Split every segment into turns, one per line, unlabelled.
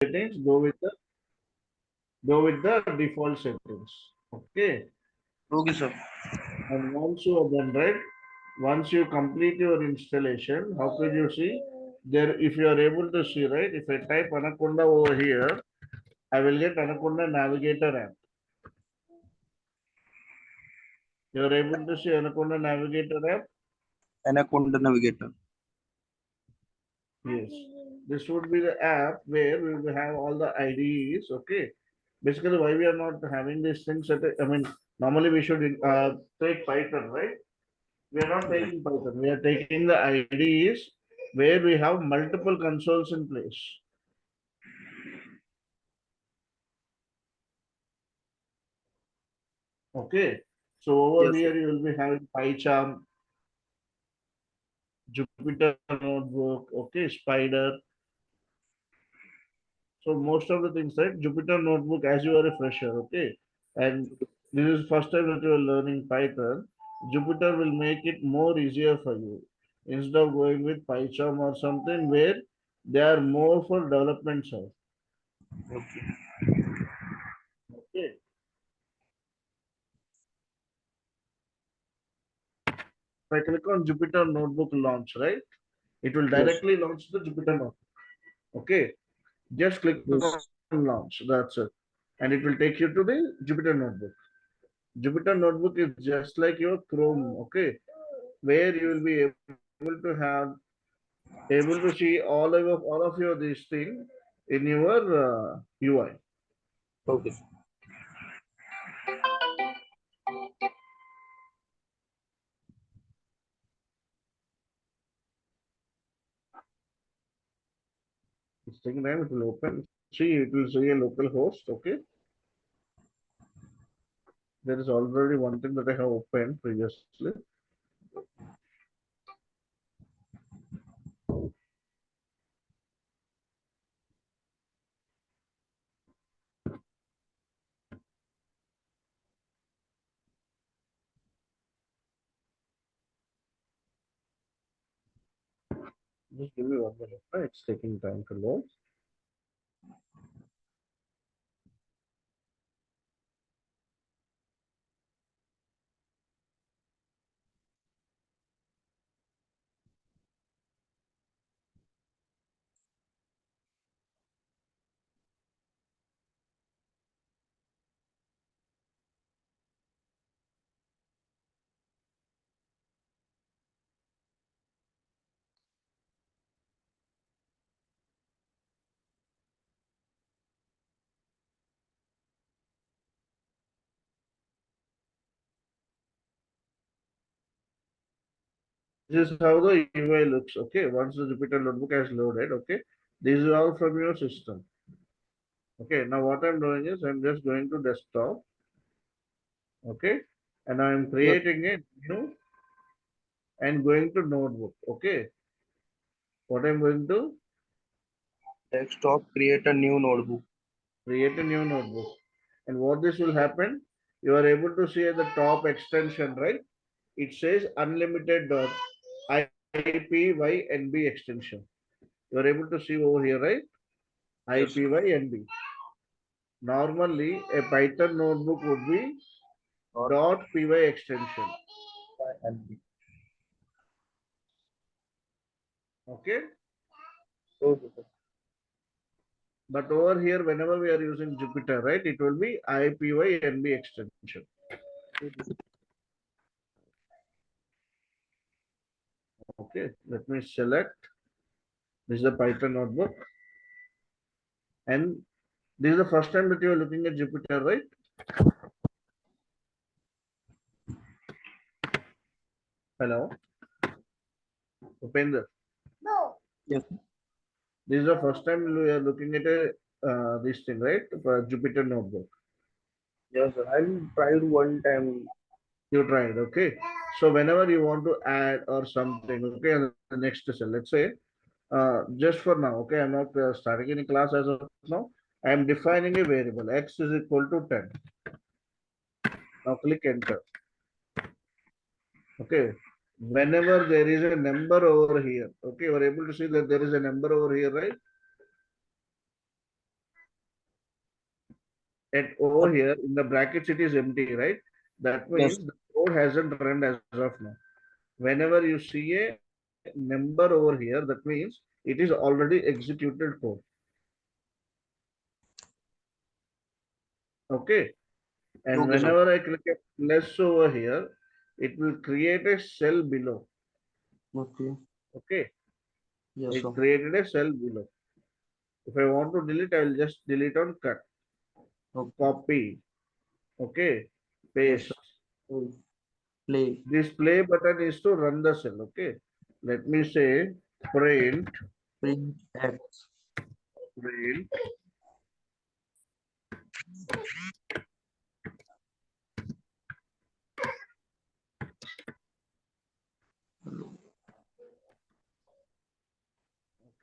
settings, go with the default settings. Okay.
Okay, sir.
And once you are done, right? Once you complete your installation, how could you see? There, if you are able to see, right? If I type Anaconda over here, I will get Anaconda Navigator app. You are able to see Anaconda Navigator app?
Anaconda Navigator.
Yes. This would be the app where we will have all the IDEs. Okay. Basically, why we are not having these things at, I mean, normally we should take Python, right? We are not
Yes.
taking Python. We are taking the IDEs where we have multiple consoles in place. Okay. So over
Yes, sir.
here you will be having PyCharm, Jupyter Notebook, okay, Spider. So most of the things, right? Jupyter Notebook as you are a fresher, okay, and this is first time that you are learning Python. Jupyter will make it more easier for you instead of going with PyCharm or something where they are more for development side.
Okay.
Okay. If I click on Jupyter Notebook launch, right? It will
Yes.
directly launch the Jupyter Notebook. Okay. Just click on
Yes.
launch. That's it. And it will take you to the Jupyter Notebook. Jupyter Notebook is just like your Chrome, okay, where you will be able to see all of your these things in your UI.
Okay, sir.
It's taking time. It will open. See, it will see a local host. Okay, there is already one thing that I have opened previously. Just give me 1 minute. Right? It's taking time to load. This is how the UI looks. Okay, once the Jupyter Notebook has loaded. Okay, these are all from your system. Okay, now what I'm doing is I'm just going to desktop. Okay, and I'm
Yes.
creating a new and going to notebook. Okay, what I'm going to
Desktop. Create a new notebook.
create a new notebook. And what this will happen, you are able to see at the top extension, right? It says unlimited dot IPYNB extension. You are able to see over here, right?
Yes, sir.
IPYNB. Normally, a Python notebook would be
Not
.py extension.
NB.
Okay.
Okay, sir.
But over here, whenever we are using Jupyter, right, it will be IPYNB extension.
Okay, sir.
Okay, let me select. This is the Python notebook. And this is the first time that you are looking at Jupyter, right? Hello, Upender.
Yes, sir.
This is the first time we are looking at a this thing, right? For Jupyter notebook.
Yes, sir. I tried one time.
You tried, okay? So whenever you want to add or something, okay, and the next cell, let's say, just for now, okay, I'm not starting any class as of now. I am defining a variable x is equal to 10. Now click enter. Okay. Whenever there is a number over here, okay, we're able to see that there is a number over here, right? At over here in the brackets it is empty, right? That
Yes.
means the code hasn't run as of now. Whenever you see a number over here, that means it is already executed code. Okay. And
Okay, sir.
whenever I click a plus over here, it will create a cell below.
Okay.
Okay.
Yes,
It
sir.
created a cell below. If I want to delete, I will just delete on cut.
Okay.
Copy. Okay.
Yes, sir.
Paste.
Oh, play.
This play button is to run the cell. Okay. Let me say print,
Print X.
print.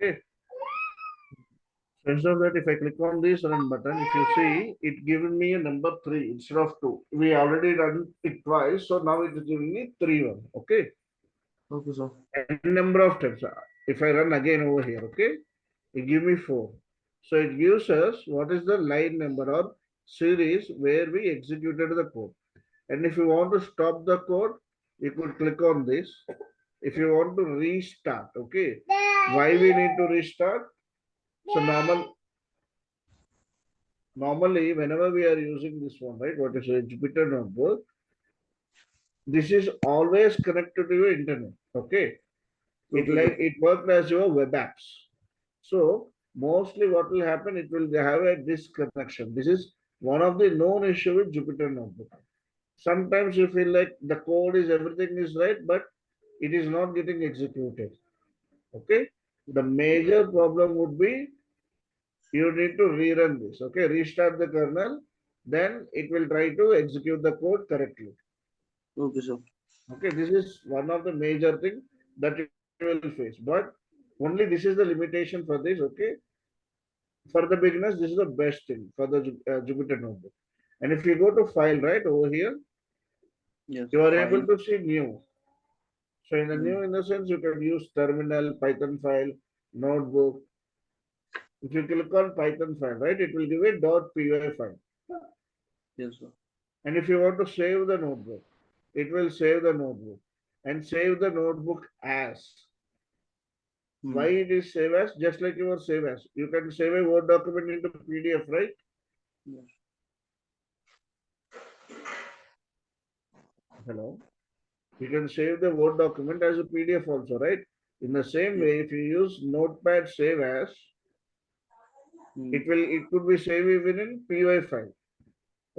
Okay. So instead of that, if I click on this run button, if you see, it given me a number 3 instead of 2. We already done it twice, so now it is giving me 3 1. Okay.
Okay, sir.
N number of times. If I run again over here, okay, it give me 4. So it gives us what is the line number or series where we executed the code. And if you want to stop the code, you could click on this. If you want to restart, okay, why we need to restart? So normally whenever we are using this one, right, what is a Jupyter notebook, this is always connected to your internet. Okay,
Okay, sir.
it works as your web apps. So mostly what will happen, it will have a disconnection. This is one of the known issue with Jupyter notebook. Sometimes you feel like the code is everything is right, but it is not getting executed. Okay, the major problem would be you need to rerun this. Okay, restart the kernel, then it will try to execute the code correctly.
Okay, sir.
Okay, this is one of the major thing that you will face, but only this is the limitation for this. Okay, for the beginners, this is the best thing for the Jupyter notebook. And if you go to file right over here,
Yes.
you are able
File.
to see new. So in the
Hmm.
new, in the sense, you can use terminal, Python file, notebook. If you click on Python file, right, it will give a .py file.
Yes, sir.
And if you want to save the notebook, it will save the notebook and save the notebook as. Why
Hmm.
it is save as? Just like your save as. You can save a Word document into PDF, right?
Yes.
Hello. You can save the Word document as a PDF also, right? In the same
Yes.
way, if you use Notepad save as,
Hmm.
it could be saved even in PY file.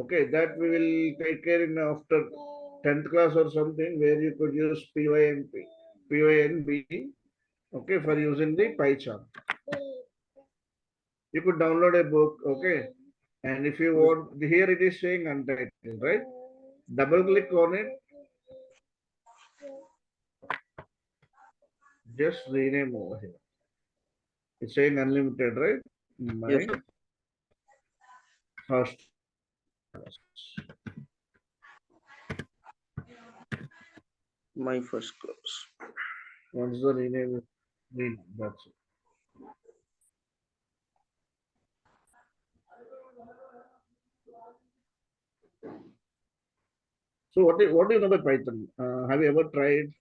Okay, that we will take care in after 10th class or something where you could use PYNB, okay, for using the PyCharm. You could download a book, okay, and if you
Okay.
want, here it is saying untitled, right? Double click on it, just rename over here. It's saying unlimited, right?
Yes,
My
sir.
first.
My first class.
Once the rename is rename, that's it. So what do you know about Python? Have you ever tried?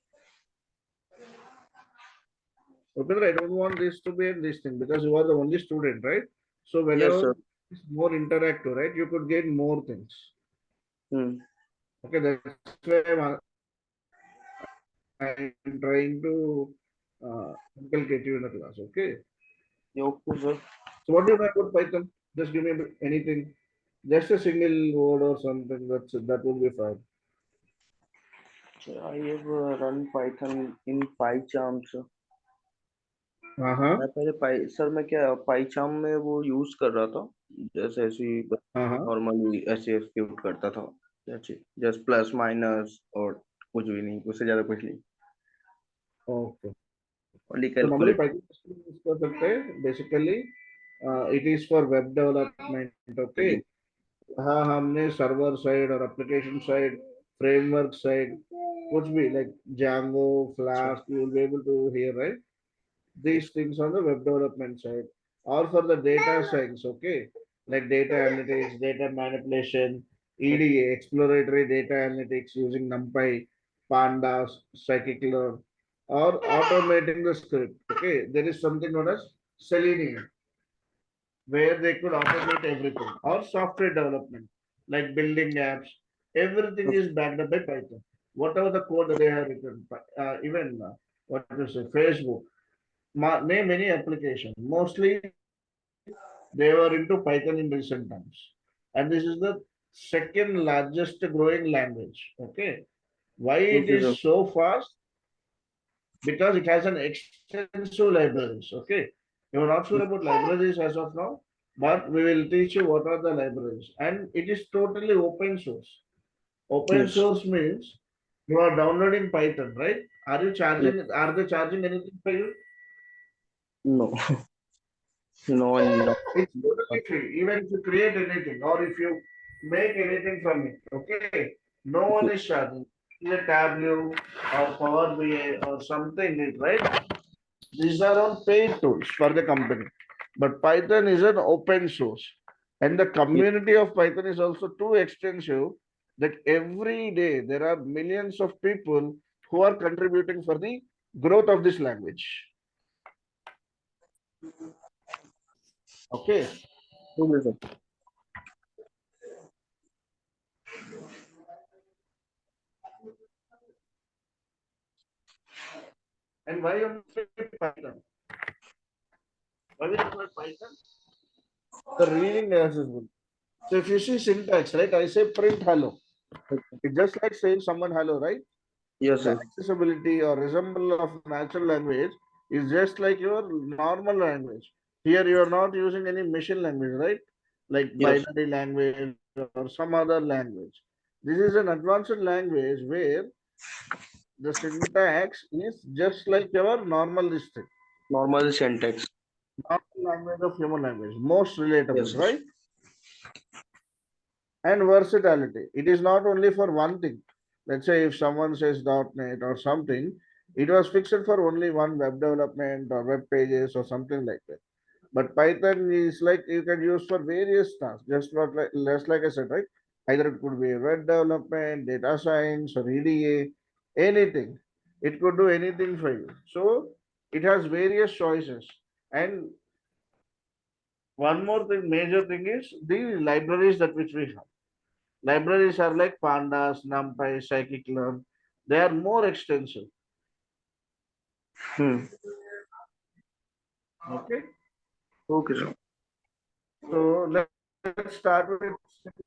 Upendra, I don't want this to be in this thing because you are the only student, right? So
Yes,
whenever
sir.
it's more interactive, right, you could gain more things.
Hmm.
Okay, that's why I'm trying to inculcate you in the class. Okay.
Yeah, okay, sir.
So what do you know about Python? Just give me anything. Just a single word or something. That will be fine.
Sir, I have run Python in PyCharm, sir.
Uh huh.
मैं पहले पाई sir मैं क्या PyCharm में वो use कर रहा था जैसे ऐसे ही
Uh huh.
नॉर्मली ऐसे एक्सिक्यूट करता था जैसे जस्ट प्लस माइनस और कुछ भी नहीं उससे ज्यादा कुछ नहीं
Okay.
Only
So normally
calculate
Python use कर सकते हैं. Basically, it is for web development. Okay. हाँ हमने सर्वर साइड और एप्लीकेशन साइड फ्रेमवर्क साइड कुछ भी like Django,
अच्छा
Flask, you will be able to hear, right? These things on the web development side or for the data science, okay? like data analytics, data manipulation, EDA, exploratory data analytics using NumPy, Pandas, scikit-learn, or automating the script. Okay, there is something known as Selenium, where they could automate everything, or software development, like building apps. Everything is backed up by Python. Whatever the code that they have written, even what to say, Facebook, name any application. Mostly they were into Python in recent times. And this is the second largest growing language. Okay. Why it
Okay, sir.
is so fast? Because it has an extensive libraries. Okay. You are not sure about libraries as of now, but we will teach you what are the libraries. And it is totally open source. Open
Yes.
source means you are downloading Python, right? Are you
Yes.
charging, are they charging anything for you?
No. No, no.
It's totally free. Even if you create anything or if you make anything from it, okay, no one
Okay.
is charging. It's a Tableau or Power BI or something, right? These are all paid tools for the company. But Python is an open source. And the
Yes.
community of Python is also too extensive that every day there are millions of people who are contributing for the growth of this language. Okay.
Okay, sir.
And why only Python? Why we require Python? The reading accessible. So if you see syntax, right? I say print hello. It's just like saying someone hello, right?
Yes,
The
sir.
accessibility or resemble of natural language is just like your normal language. Here you are not using any machine language, right? Like
Yes.
binary language or some other language. This is an advanced language where the syntax is just like your normal listing.
Normal syntax.
Normal language of human language. Most relatable,
Yes, yes.
right? And versatility. It is not only for one thing. Let's say if someone says .NET or something, it was fixed for only one web development or web pages or something like that. But Python is like you can use for various tasks, just like I said, right? Either it could be web development, data science, or EDA, anything. It could do anything for you. So it has various choices. And one more thing, major thing is the libraries that which we have. Libraries are like Pandas, NumPy, scikit-learn. They are more extensive.
Hmm.
Okay.
Okay, sir.
So let's start with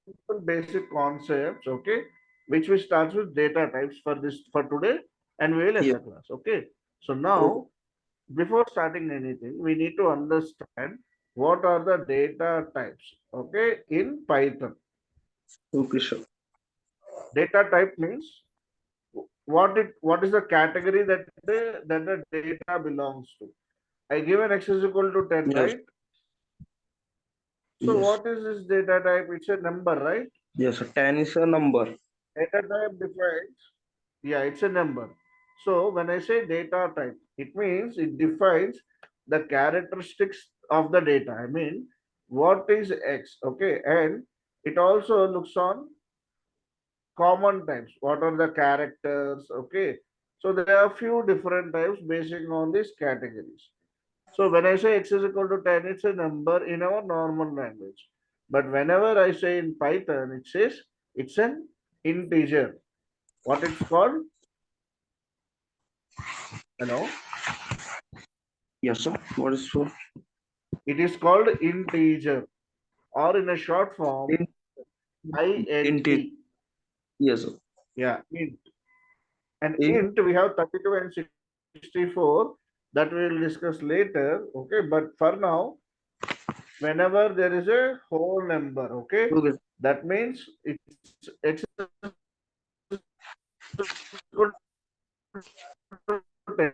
simple basic concepts. Okay. Which we start with data types for this for today, and we will end
Yes.
the class. Okay. So
Okay.
now, before starting anything, we need to understand what are the data types. Okay, in Python,
Okay, sir.
data type means what is the category that the data belongs to. I give an x is equal to 10,
Yes.
right? So
Yes.
what is this data type? It's a number, right?
Yes, sir. 10 is a number.
Data type defines, yeah, it's a number. So when I say data type, it means it defines the characteristics of the data. I mean, what is X, okay? And it also looks on common types. What are the characters, okay? So there are few different types based on these categories. So when I say x is equal to 10, it's a number in our normal language. But whenever I say in Python, it says it's an integer. What it's called? Hello?
Yes, sir. What is so?
It is called integer or in a short form,
In,
int.
int. Yes, sir.
Yeah, int. And
In,
int, we have 32 and 64 that we will discuss later. Okay, but for now, whenever there is a whole number, okay,
okay.
that means it's x is equal to 10.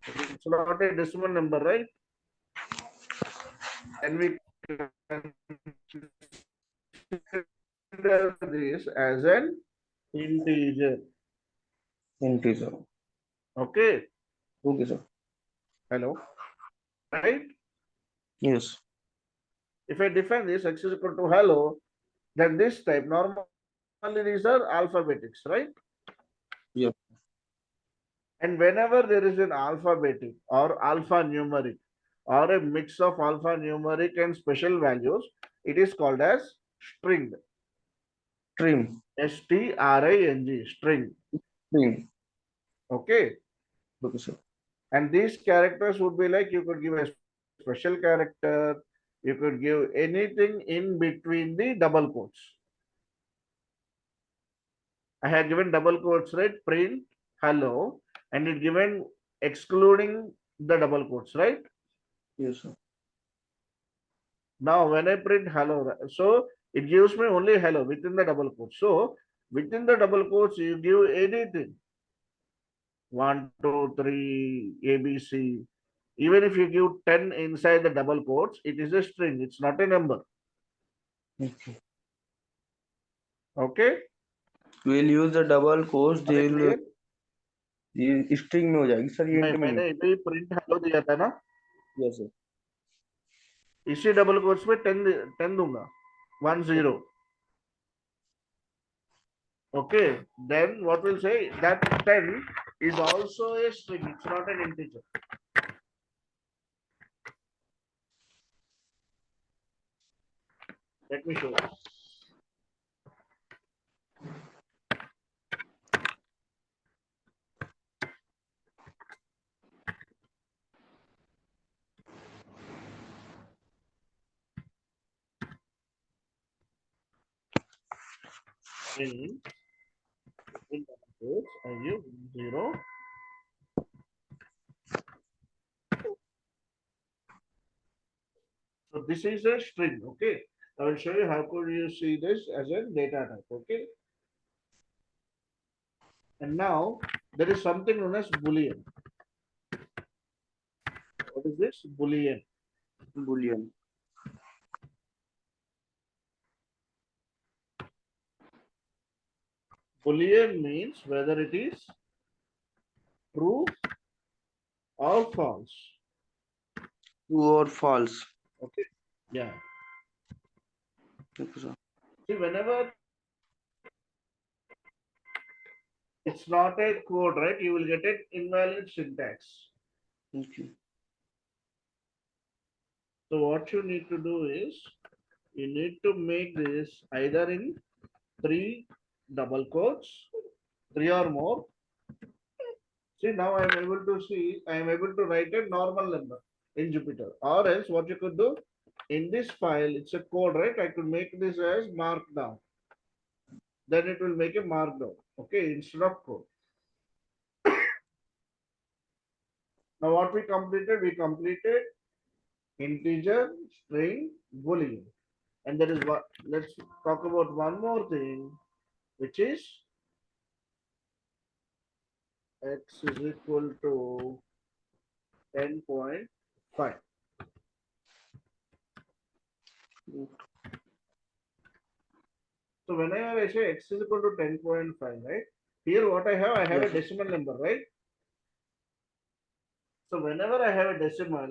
It's not a decimal number, right? And we consider this as an integer.
Integer.
Okay.
Okay, sir.
Hello. Right?
Yes.
If I define this x is equal to hello, then this type normally these are alphabetics, right?
Yeah.
And whenever there is an alphabetic or alphanumeric or a mix of alphanumeric and special values, it is called as string.
String.
String, string.
String.
Okay.
Okay, sir.
And these characters would be like you could give a special character, you could give anything in between the double quotes. I had given double quotes, right? Print hello, and it given excluding the double quotes, right?
Yes, sir.
Now, when I print hello, so it gives me only hello within the double quotes. So, within the double quotes, you give anything 1, 2, 3, ABC. Even if you give 10 inside the double quotes, it is a string, it's not a number.
Okay.
Okay?
We'll use the double quotes.
Are
They
you
will
clear?
ये string में हो जाएगी sir ये int में
मैंने
नहीं.
अभी print hello दिया था ना,
Yes, sir.
इसी डबल कोट्स में 10 दूंगा 10. Okay, then what we'll say that 10 is also a string, it's not an integer. Let me show you. In double quotes, I give 0. So this is a string, okay? I will show you how could you see this as a data type, okay? And now there is something known as Boolean. What is this? Boolean.
Boolean.
Boolean means whether it is true or false.
True or false.
Okay. Yeah.
Okay, sir.
See, whenever it's not a code, right? You will get an invalid syntax.
Okay.
So what you need to do is you need to make this either in 3 double quotes, 3 or more. See, now I am able to see, I am able to write a normal number in Jupyter. Or else what you could do in this file, it's a code, right? I could make this as markdown. Then it will make a markdown, okay, instead of code. Now what we completed integer, string, boolean. And there is what, let's talk about one more thing, which is x is equal to 10.5. So whenever I say x is equal to 10.5, right? Here what I have
Yes,
a decimal number, right? So whenever I have a decimal,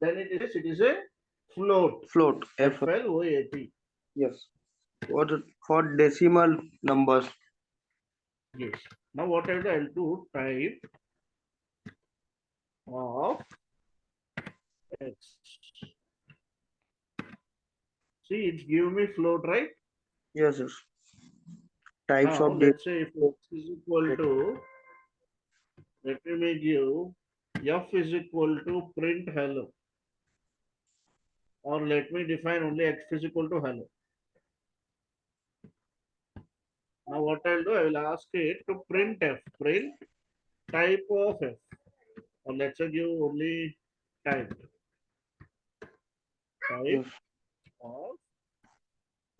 then it is a float.
float.
FLOAT.
Yes. For decimal numbers.
Yes. Now what I'll do type of x. See, it's give me float, right?
Yes, yes. Types
Now
of data.
let's say if x is equal to, let me give f is equal to print hello, or let me define only x is equal to hello. Now what I'll do, I will ask it to print f, print type of f, or let's say give only type
Yes.
of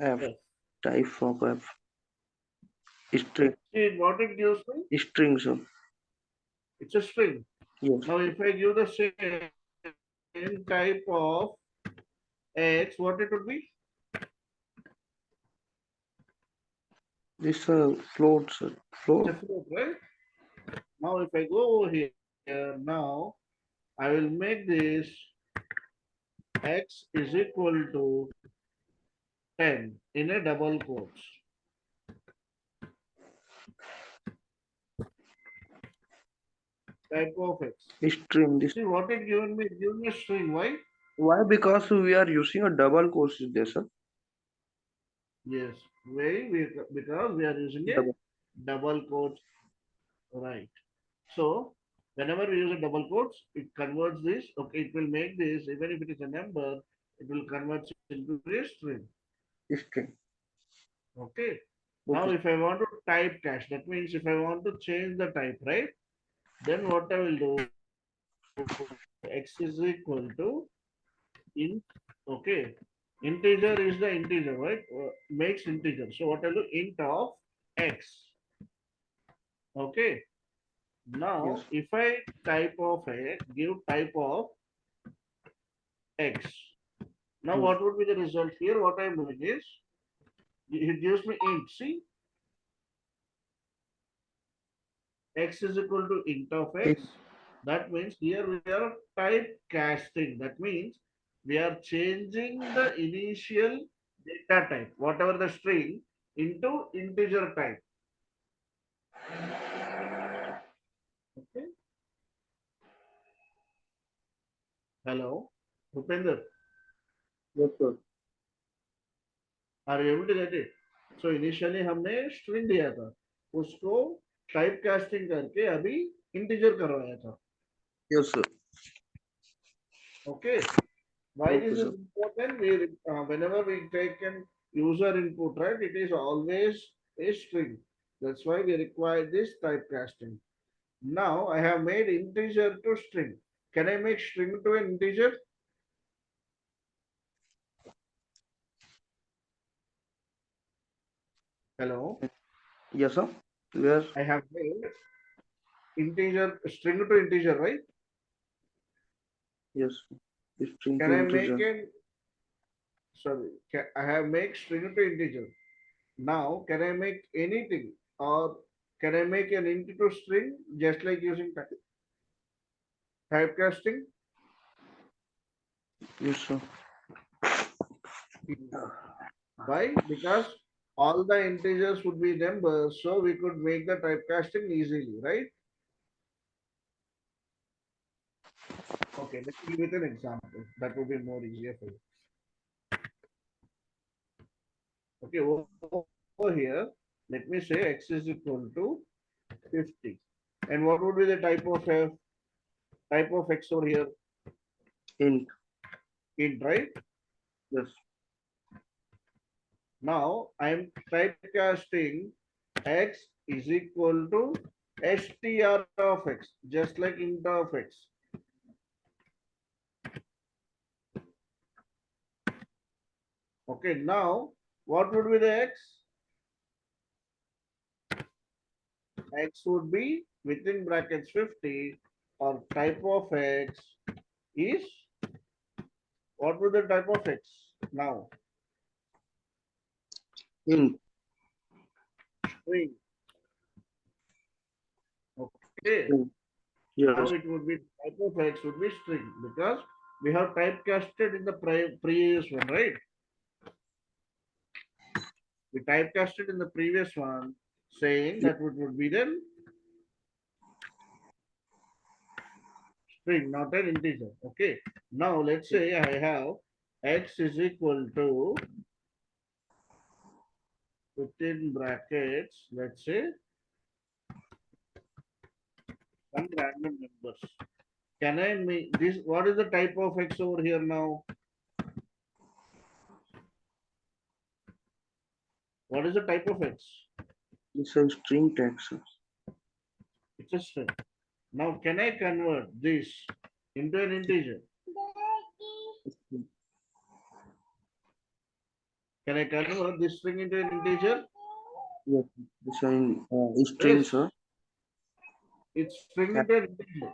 F.
f.
Type of F. String.
See what it gives me?
String, sir.
It's a string.
Yes.
Now if I give the same type of x, what it would be?
This float, sir.
It's
Float.
a float, right? Now if I go over here, now I will make this x is equal to 10 in a double quotes. Type of x.
String. This
See what it given me? It given me a string. Why?
why? Because we are using a double quotes there, sir.
Yes. Why? Because we are using a
Double.
double quotes. Right. So whenever we use a double quotes, it converts this. Okay, it will make this, even if it is a number, it will convert into a string.
String.
Okay. Now
Okay.
if I want to typecast, that means if I want to change the type, right? Then what I will do, x is equal to int. Okay. Integer is the integer, right? Makes integer. So what I'll do, int of x. Okay.
Yes.
Now if I type of a give type of x. Now
Yes.
what would be the result here? What I'm doing is it gives me int. See, x is equal to int of x. That means here we are typecasting. That means we are changing the initial data type, whatever the string, into integer type. Okay. Hello, Bhupender,
Yes, sir.
are you able to get it? So initially हमने string दिया था, उसको typecasting करके अभी integer करवाया था.
Yes, sir.
Okay. Why
Okay,
this is
sir.
important? Whenever we take an user input, right, it is always a string. That's why we require this typecasting. Now I have made integer to string. Can I make string to an integer? Hello.
Yes, sir. Where?
I have made integer string to integer, right?
Yes. String
Can
to
I make
integer.
an sorry? I have make string to integer. Now can I make anything or can I make an int to string just like using typecasting?
Yes, sir.
Why? Because all the integers would be numbers, so we could make the typecasting easily, right? Okay, let me give it an example. That would be more easier for you. Okay, over here, let me say x is equal to 50. And what would be the type of x over here?
Int.
Int, right?
Yes.
Now I am typecasting x is equal to str of x, just like int of x. Okay, now what would be the x? X would be within brackets 50 or type of x is what would the type of x now?
Int.
String. Okay.
String.
Now
Yes.
it would be type of x would be string because we have typecasted in the previous one, right? We typecasted in the previous one saying that would be then string, not an integer. Okay. Now let's say I have x is equal to within brackets, let's say some random numbers. Can I make this? What is the type of x over here now? What is the type of x?
It's a string text.
It's a string. Now, can I convert this into an integer? Can I convert this string into an integer?
Yes. It's a string,
Yes,
sir.
it's string into an integer.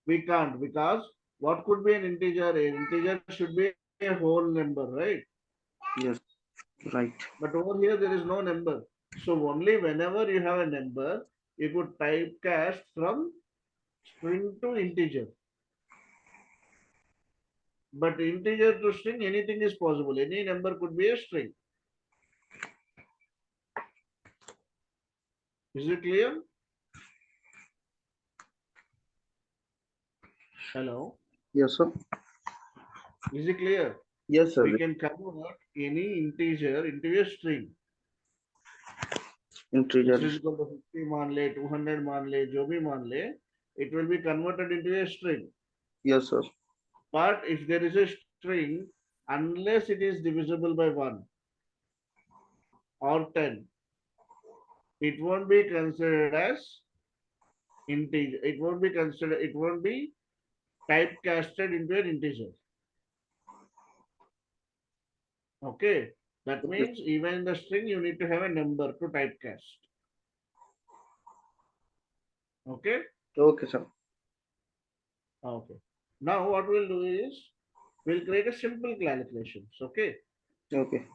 We can't because what could be an integer? An integer should be a whole number, right?
Yes. Right.
But over here there is no number. So only whenever you have a number, you could typecast from string to integer. But integer to string, anything is possible. Any number could be a string. Is it clear? Hello?
Yes, sir.
Is it clear?
Yes, sir.
We can convert any integer into a string.
Integer.
This is equal to 50 मान ले, 200 मान ले, जो भी मान ले, it will be converted into a string.
Yes, sir.
But if there is a string, unless it is divisible by 1 or 10, it won't be considered as integer. It won't be considered, it won't be typecasted into an integer. Okay. That
Okay.
means even in the string, you need to have a number to typecast. Okay.
Okay, sir.
Okay. Now what we'll do is we'll create a simple calculations. Okay.
Okay.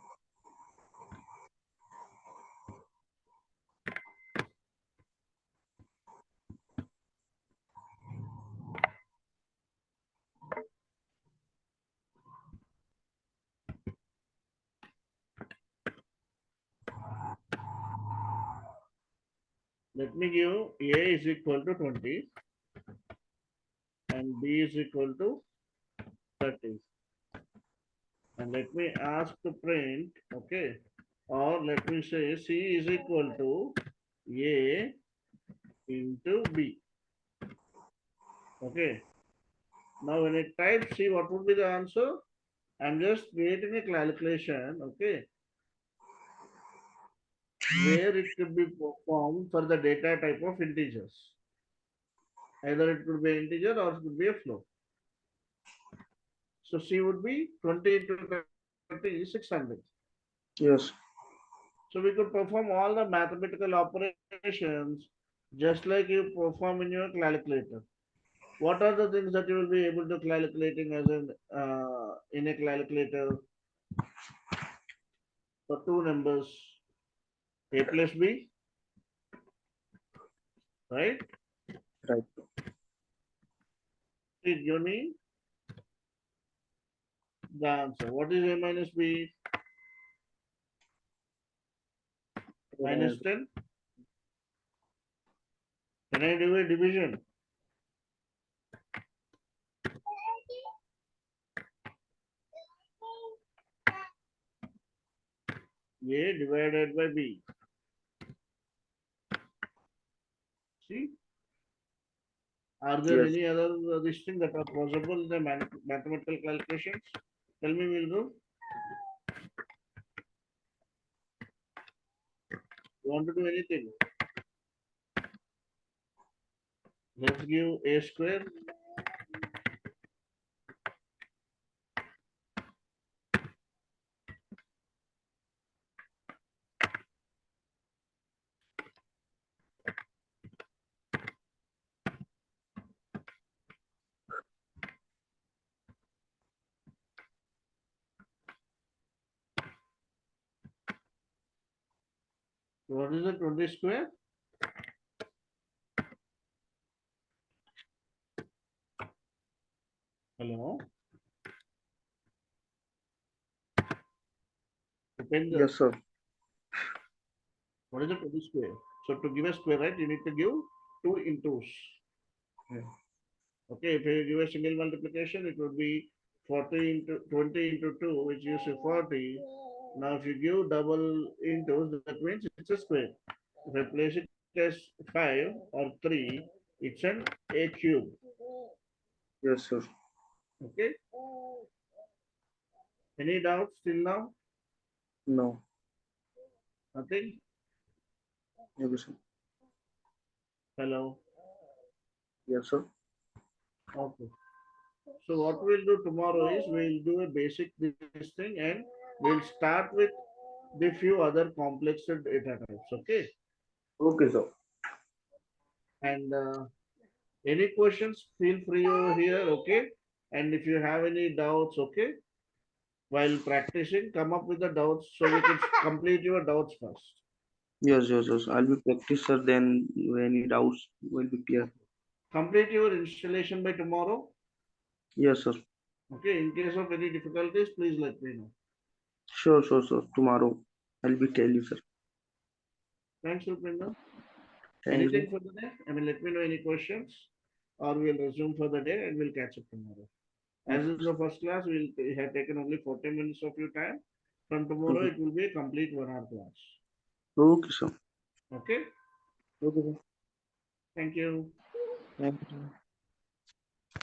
Let me give A is equal to 20 and B is equal to 30. And let me ask to print, okay, or let me say C is equal to A into B. Okay. Now when I type C, what would be the answer? I'm just creating a calculation, okay, where it could be performed for the data type of integers. Either it could be an integer or it could be a float. So C would be 20 into 30, 600.
Yes.
So we could perform all the mathematical operations just like you perform in your calculator. What are the things that you will be able to calculating as in a calculator for two numbers, A plus B, right?
Right.
It give me the answer. What is A minus B? Minus 10. Can I do a division? A divided by B. See? Are there
Yes.
any other this thing that are possible in the mathematical calculations? Tell me, Wilgo. You want to do anything? Let's give A square. What is the 20 square? Hello? Depends.
Yes, sir.
What is the 20 square? So to give a square, right, you need to give two intos.
Yeah.
Okay, if you give a single multiplication, it would be 40 into 20 into 2, which gives you 40. Now, if you give double intos, that means it's a square. If I place it as 5 or 3, it's an A cube.
Yes, sir.
Okay. Any doubts till now?
No.
Nothing?
Okay, sir.
Hello.
Yes, sir.
Okay. So what we'll do tomorrow is we'll do a basic this thing and we'll start with the few other complex data types. Okay.
Okay, sir.
And any questions, feel free over here. Okay. And if you have any doubts, okay, while practicing, come up with the doubts so we can complete your doubts first.
Yes, yes, yes. I'll be practice, sir. Then any doubts will be clear.
Complete your installation by tomorrow.
Yes, sir.
Okay. In case of any difficulties, please let me know.
Sure, sure, sir. Tomorrow I'll be tell you, sir.
Thanks, Rupinder.
Thank you,
Anything
sir.
for the day? I mean, let me know any questions, or we'll resume for the day and we'll catch up tomorrow. As is the first class, we have taken only 40 minutes of your time. From tomorrow,
Okay,
it will be a complete 1 hour class.
okay, sir.
Okay.
Okay, sir.
Thank you.
Thank you, sir.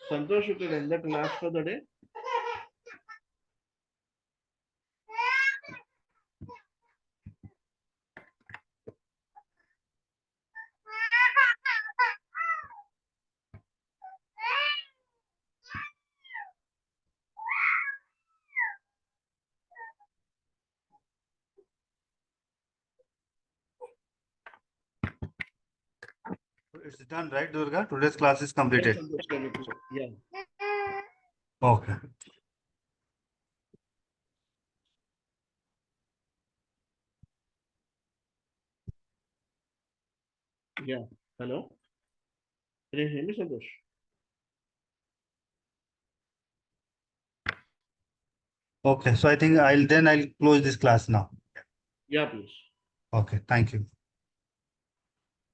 Santosh, you can end the class for the day.
It's done, right, Durga? Today's class is
Yes,
completed.
Santosh, can you- yeah.
Okay.
Yeah. Hello. Can you hear me, Santosh?
Okay. So I think I'll close this class now.
Yeah, please.
Okay. Thank you.